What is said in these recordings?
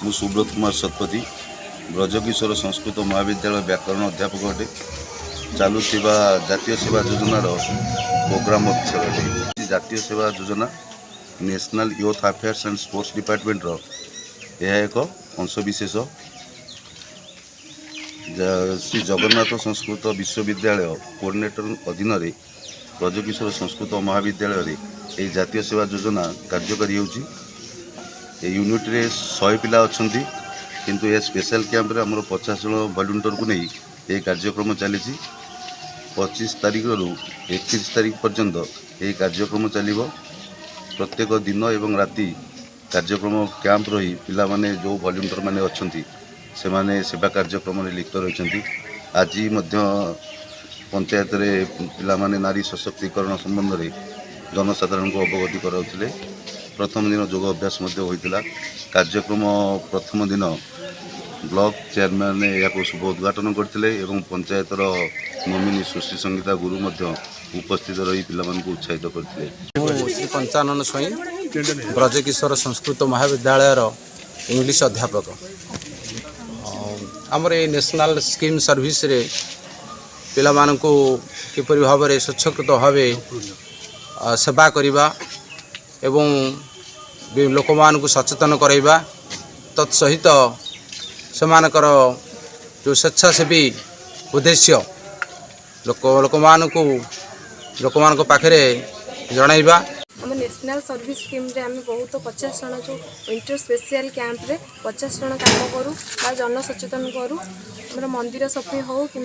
मु सुब्रत कुमार शतपथी ब्रजकिशोर संस्कृत महाविद्यालय व्याकरण अध्यापक अटे। चलुवा जातीय सेवा योजनार प्रोग्राम अफिसर अटे। जातीय सेवा योजना national youth affairs and sports department यह एक अंशविशेष। श्री जगन्नाथ संस्कृत विश्वविद्यालय कोऑर्डिनेटर अधीन ब्रजकिशोर संस्कृत महाविद्यालय ये जातीय सेवा योजना कार्यकारी होची। यूनिट रे 100 पिला अछंती किंतु ये स्पेशल कैंप रे हमर 50 जन वॉलंटियर को नहीं ये कार्यक्रम चली। 25 तारीख रु 31 तारीख पर्यंत ये कार्यक्रम चलिबो। प्रत्येक दिन एवं राति कार्यक्रम कैंप रही पिला माने जो वॉलंटियर माने अछंती से माने सेवा कार्यक्रम में लिप्त रही। आज पंचायत रे पिला माने नारी सशक्तिकरण संबंध में जनसाधारण को अवगत कराउथिले। प्रथम दिन योग अभ्यास होता। कार्यक्रम प्रथम दिन ब्लॉक चेयरमैन या शुभ उद्घाटन करते एवं पंचायतर नोमिनी सुश्री संगीता गुरु उपस्थित रही पिला उत्साहित करते। श्री पंचानन स्वयं ब्रजकिशोर संस्कृत महाविद्यालय इंग्लिश अध्यापक। आमर ये नेशनल स्कीम सर्विस रे पिला मानकु किपरि भाव में स्वच्छकृत भाव सेवा करिबा एवं लोक मानकु सचेतन कराइबा तत्सहित सेमानकर जो स्वेच्छासेवी उद्देश्य लोक मान पाखे जणाइबा। आम नेशनल सर्विस स्कीम रे आम बहुत 50 जन जो विंटर स्पेशल कैंप रे 50 जन काम करूँ बा जन सचेतन करूँ। आम मंदिर सफाई हो कि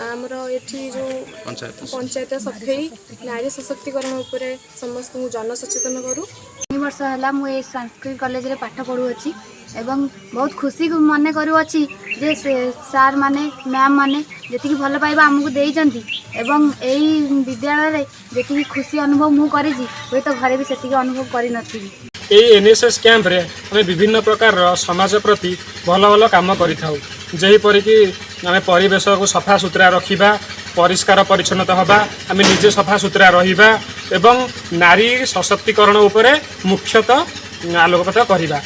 आमर ये जो पंचायत सफाई नारी सशक्तिकरण उपरे समस्त जन सचेतन करूँ। 3 वर्ष है मुझे संस्कृत कॉलेज रे पाठ पढ़ुअछि एवं बहुत खुशी मन करुँची जे सार माने मैम माने जी भल पाइबा आमको देइचंती एवं यही विद्यालय जी खुशी अनुभव मु करी हुए तो घरे भी से अनुभव करी नथिबी। एनएसएस कैंप रे हमें विभिन्न प्रकार समाज प्रति भल भल काम करिथाउ। जहीपर कि आम परिवेश को सफा सुतरा रखा परिष्कार परिच्छन्नता हवा आम निजे सफा सुतरा रहिबा एवं नारी सशक्तिकरण उपरे मुख्यतः आलोकपात करिबा।